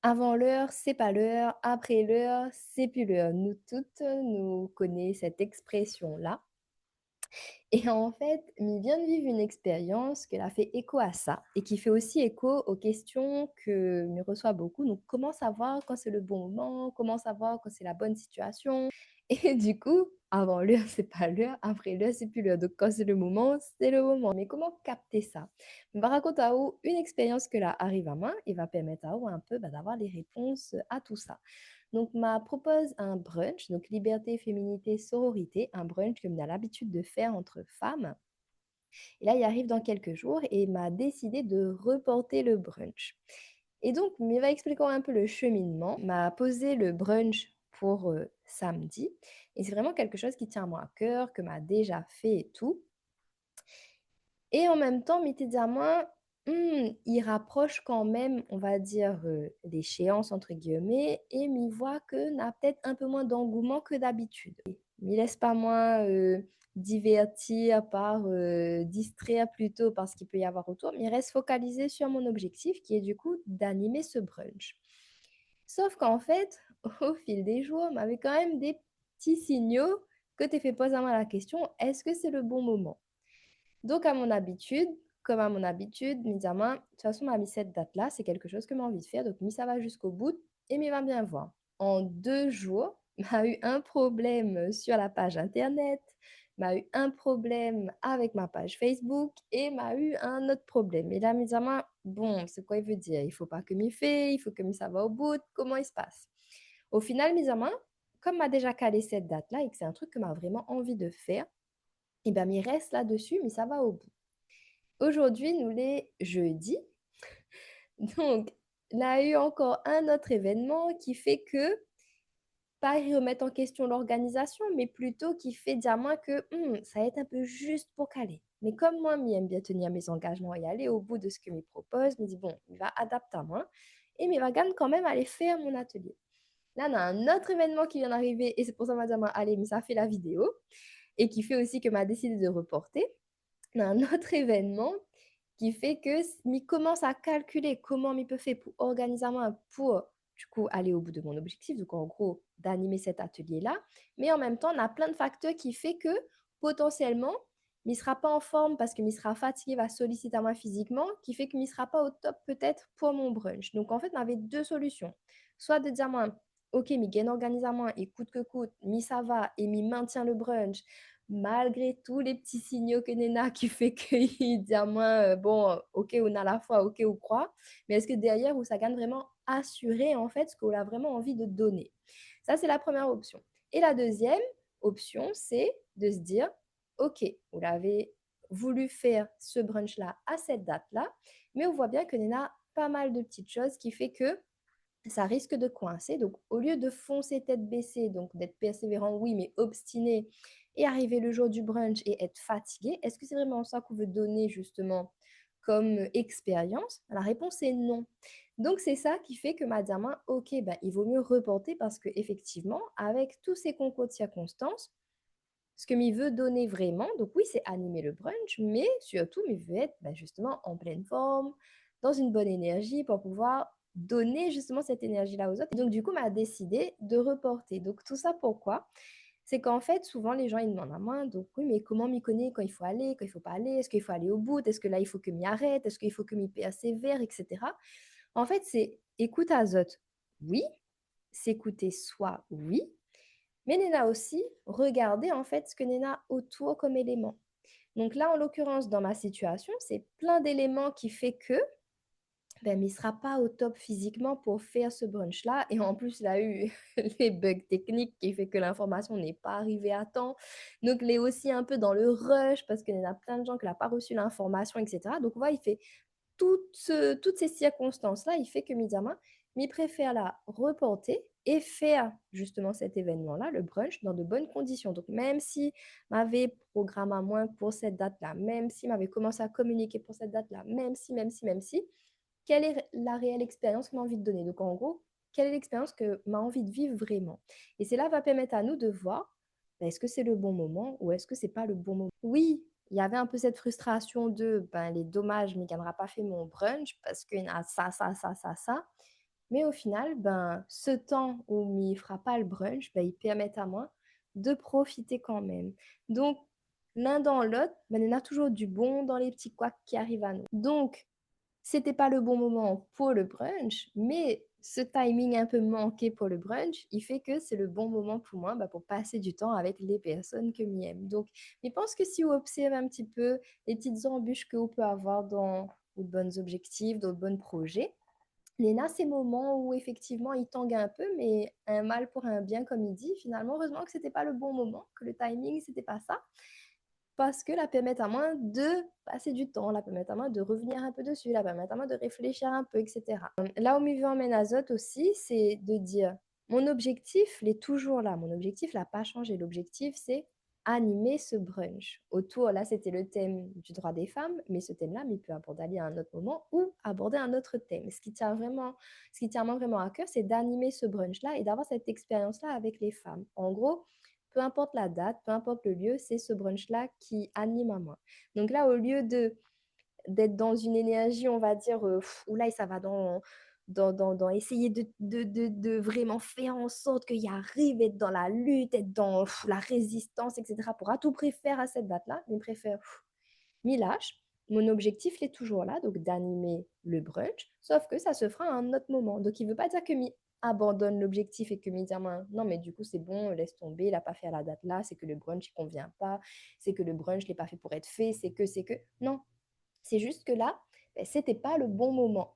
Avant l'heure, c'est pas l'heure, après l'heure, c'est plus l'heure. Nous toutes, nous connaissons cette expression-là. Et en fait, il vient de vivre une expérience qui a fait écho à ça et qui fait aussi écho aux questions que me reçoit beaucoup. Donc, comment savoir quand c'est le bon moment? Comment savoir quand c'est la bonne situation? Et du coup, avant l'heure, c'est pas l'heure, après l'heure, c'est plus l'heure. Donc, quand c'est le moment, c'est le moment. Mais comment capter ça? Je vais raconter à vous une expérience que là arrive à moi et va permettre à vous un peu d'avoir les réponses à tout ça. Donc, m'a propose un brunch, donc liberté, féminité, sororité, un brunch que a l'habitude de faire entre femmes. Et là, il arrive dans quelques jours et m'a décidé de reporter le brunch. Et donc, il va expliquer un peu le cheminement, m'a posé le brunch pour samedi. Et c'est vraiment quelque chose qui tient à moi à cœur, que m'a déjà fait et tout. Et en même temps, m'était dit à moi, il rapproche quand même, on va dire, «l'échéance» entre guillemets et m'y voit que n'a peut-être un peu moins d'engouement que d'habitude. M'y laisse pas moins, divertir par, distraire plutôt par ce qu'il peut y avoir autour, mais reste focalisé sur mon objectif qui est du coup d'animer ce brunch. Sauf qu'en fait, au fil des jours, m'avait quand même des petits signaux que tu fait poser à moi la question: «Est-ce que c'est le bon moment?» Donc comme à mon habitude, mis à main, de toute façon, m'a mis cette date-là, c'est quelque chose que m'a envie de faire, donc mis ça va jusqu'au bout et m'y va bien voir. En 2 jours, m'a eu un problème sur la page internet, m'a eu un problème avec ma page Facebook et m'a eu un autre problème. Et là, mis à main, bon, c'est quoi il veut dire? Il faut pas que m'y fait, il faut que m'y ça va au bout, comment il se passe? Au final, mis à main, comme m'a déjà calé cette date-là et que c'est un truc que m'a vraiment envie de faire, et ben, m'y reste là-dessus, mais ça va au bout. Aujourd'hui, nous les jeudi, donc là, il y a eu encore un autre événement qui fait que, pas remettre en question l'organisation, mais plutôt qui fait dire à moi que ça va être un peu juste pour caler. Mais comme moi, j'aime bien tenir mes engagements et aller au bout de ce que me propose, me dit bon, il va adapter à moi et mais va quand même aller faire mon atelier. Là, on a un autre événement qui vient d'arriver et c'est pour ça que m'a dit à moi, allez, mais ça fait la vidéo et qui fait aussi que m'a décidé de reporter. On a un autre événement qui fait que m'y commence à calculer comment m'y peut faire pour organiser moi pour, du coup, aller au bout de mon objectif, donc en gros, d'animer cet atelier-là. Mais en même temps, on a plein de facteurs qui fait que, potentiellement, m'y sera pas en forme parce que m'y sera fatigué, va solliciter à moi physiquement, qui fait que m'y sera pas au top peut-être pour mon brunch. Donc en fait, on avait 2 solutions. Soit de dire moi: «OK, mi gagne organise à moi et coûte que coûte, mi ça va et mi maintient le brunch malgré tous les petits signaux que Nena qui fait qu'il dit à moi, bon, OK, on a la foi, OK, on croit, mais est-ce que derrière, où ça gagne vraiment assurer, en fait, ce qu'on a vraiment envie de donner? Ça, c'est la première option et la deuxième option, c'est de se dire: «OK, vous l'avez voulu faire ce brunch-là à cette date-là, mais on voit bien que Nena a pas mal de petites choses qui fait que ça risque de coincer. Donc, au lieu de foncer tête baissée, donc d'être persévérant, oui, mais obstiné, et arriver le jour du brunch et être fatigué, est-ce que c'est vraiment ça qu'on veut donner justement comme expérience? La réponse est non. Donc, c'est ça qui fait que ma diamant, ok, ben, il vaut mieux reporter parce que effectivement, avec tous ces concours de circonstances, ce que m'y veut donner vraiment, donc oui, c'est animer le brunch, mais surtout, m'y veut être ben, justement en pleine forme, dans une bonne énergie pour pouvoir donner justement cette énergie-là aux autres. Et donc, du coup, m'a décidé de reporter. Donc, tout ça pourquoi? C'est qu'en fait, souvent, les gens, ils demandent à moi, donc oui, mais comment m'y connaître quand il faut aller, quand il faut pas aller? Est-ce qu'il faut aller au bout? Est-ce que là, il faut que m'y arrête? Est-ce qu'il faut que m'y persévère, etc. En fait, c'est écoute à Zot, oui, s'écouter soi, oui, mais Nena aussi, regarder en fait ce que Nena a autour comme élément. Donc là, en l'occurrence, dans ma situation, c'est plein d'éléments qui fait que ben, mais il ne sera pas au top physiquement pour faire ce brunch-là. Et en plus, il a eu les bugs techniques qui fait que l'information n'est pas arrivée à temps. Donc, il est aussi un peu dans le rush parce qu'il y en a plein de gens qui n'ont pas reçu l'information, etc. Donc, voilà, il fait toutes ces circonstances-là, il fait que Midiyama, m'y préfère la reporter et faire justement cet événement-là, le brunch, dans de bonnes conditions. Donc, même si m'avait programmé à moins pour cette date-là, même si m'avait commencé à communiquer pour cette date-là, même si, quelle est la réelle expérience qu'on a envie de donner? Donc, en gros, quelle est l'expérience que m'a envie de vivre vraiment? Et c'est là va permettre à nous de voir, bah, est-ce que c'est le bon moment ou est-ce que c'est pas le bon moment? Oui, il y avait un peu cette frustration de, ben, les dommages, mais qu'elle n'aura pas fait mon brunch parce qu'il y a ça, ça, ça, ça, ça. Mais au final, ben, ce temps où il fera pas le brunch, ben, il permet à moi de profiter quand même. Donc, l'un dans l'autre, ben, il y en a toujours du bon dans les petits couacs qui arrivent à nous. Donc, c'était pas le bon moment pour le brunch, mais ce timing un peu manqué pour le brunch, il fait que c'est le bon moment pour moi, bah, pour passer du temps avec les personnes que m'aime. Donc, je pense que si vous observez un petit peu les petites embûches que vous pouvez avoir dans vos bons objectifs, dans vos bons projets, Léna, ces moments où effectivement il tangue un peu, mais un mal pour un bien, comme il dit, finalement, heureusement que c'était pas le bon moment, que le timing, c'était pas ça, parce que la permettre à moi de passer du temps, la permettre à moi de revenir un peu dessus, la permettre à moi de réfléchir un peu, etc. Là où m'y veut emmène Azote aussi, c'est de dire, mon objectif, il est toujours là, mon objectif n'a pas changé. L'objectif, c'est animer ce brunch. Autour, là, c'était le thème du droit des femmes, mais ce thème-là, mais il peut aborder à un autre moment ou aborder un autre thème. Ce qui tient moi vraiment à cœur, c'est d'animer ce brunch-là et d'avoir cette expérience-là avec les femmes. En gros, peu importe la date, peu importe le lieu, c'est ce brunch-là qui anime à moi. Donc là, au lieu de d'être dans une énergie, on va dire, où là, ça va dans essayer de vraiment faire en sorte qu'il arrive, être dans la lutte, être dans la résistance, etc., pour à tout prix faire à cette date-là, mais préfère m'y lâche. Mon objectif il est toujours là, donc d'animer le brunch, sauf que ça se fera à un autre moment. Donc, il ne veut pas dire que mi abandonne l'objectif et que mi dire non, mais du coup, c'est bon, laisse tomber, il n'a pas fait à la date là, c'est que le brunch ne convient pas, c'est que le brunch n'est pas fait pour être fait, c'est que. Non, c'est juste que là, ben, c'était pas le bon moment.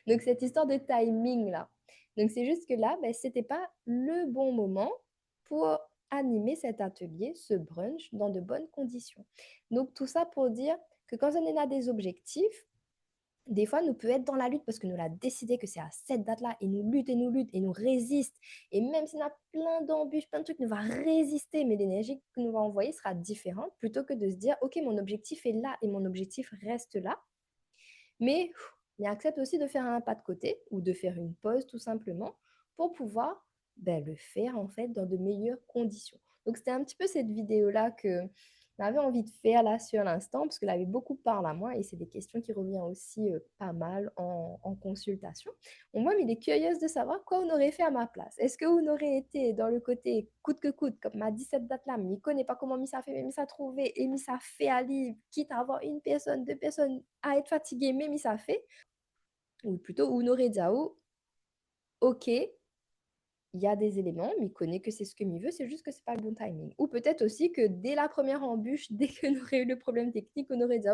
Donc, cette histoire de timing là. Donc, c'est juste que là, ben, c'était pas le bon moment pour animer cet atelier, ce brunch, dans de bonnes conditions. Donc, tout ça pour dire que quand on a des objectifs, des fois, nous peut être dans la lutte parce que nous l'a décidé que c'est à cette date-là et nous lutte et nous résiste. Et même s'il y a plein d'embûches, plein de trucs, nous va résister, mais l'énergie que nous va envoyer sera différente plutôt que de se dire, OK, mon objectif est là et mon objectif reste là. Mais il accepte aussi de faire un pas de côté ou de faire une pause tout simplement pour pouvoir ben, le faire en fait dans de meilleures conditions. Donc c'était un petit peu cette vidéo-là que j'avais envie de faire là sur l'instant parce qu'elle avait beaucoup parlé à moi et c'est des questions qui reviennent aussi pas mal en consultation. Bon, moi, mais il est curieuse de savoir quoi on aurait fait à ma place. Est-ce que on aurait été dans le côté coûte que coûte, comme m'a dit cette date-là, mais il ne connaît pas comment Missa fait, mais Missa a trouvé et Missa fait à livre, quitte à avoir une personne, deux personnes à être fatigué, mais Missa fait, ou plutôt on aurait dit, ok, il y a des éléments, mais il connaît que c'est ce que m'y veut, c'est juste que c'est pas le bon timing. Ou peut-être aussi que dès la première embûche, dès qu'on aurait eu le problème technique, on aurait dit,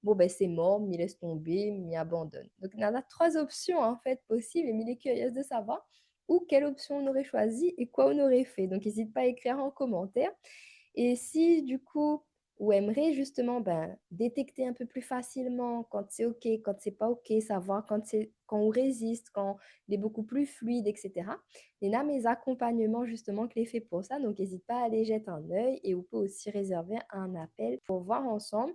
bon, ben c'est mort, m'y laisse tomber, m'y abandonne. Donc, il y en a trois options en fait possibles et m'il est curieuse de savoir ou quelle option on aurait choisi et quoi on aurait fait. Donc, n'hésite pas à écrire en commentaire. Et si du coup, ou aimerait justement ben, détecter un peu plus facilement quand c'est OK, quand c'est pas OK, savoir quand on résiste, quand il est beaucoup plus fluide, etc. Il y a mes accompagnements justement que les fait pour ça, donc n'hésite pas à aller jeter un œil et on peut aussi réserver un appel pour voir ensemble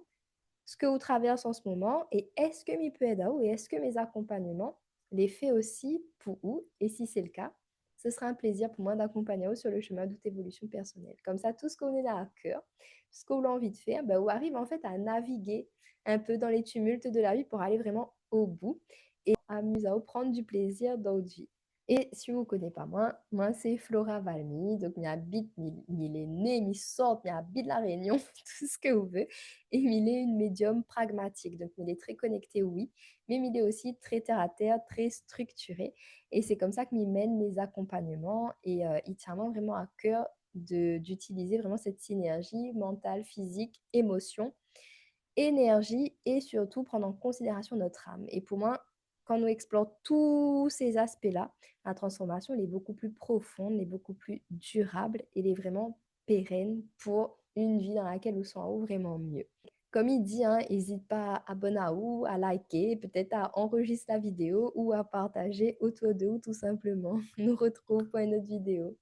ce que vous traversez en ce moment et est-ce que mes peut aider et est-ce que mes accompagnements les fait aussi pour vous et si c'est le cas, ce sera un plaisir pour moi d'accompagner vous sur le chemin de votre évolution personnelle. Comme ça, tout ce qu'on est là à cœur, ce qu'on a envie de faire, ben, vous arrive en fait à naviguer un peu dans les tumultes de la vie pour aller vraiment au bout et amuser à prendre du plaisir dans votre vie. Et si vous ne connaissez pas moi c'est Flora Valmy, donc j'habite, il est né, il sort, il habite la Réunion, tout ce que vous voulez. Et il est une médium pragmatique, donc il est très connecté, oui, mais il est aussi très terre à terre, très structuré. Et c'est comme ça que il mène mes accompagnements et il tient vraiment à cœur d'utiliser vraiment cette synergie mentale, physique, émotion, énergie et surtout prendre en considération notre âme. Et pour moi, quand on explore tous ces aspects-là, la transformation elle est beaucoup plus profonde, elle est beaucoup plus durable, elle est vraiment pérenne pour une vie dans laquelle on se sent vraiment mieux. Comme il dit, hein, n'hésite pas à abonner à vous, à liker, peut-être à enregistrer la vidéo ou à partager autour de vous tout simplement. On nous retrouve pour une autre vidéo.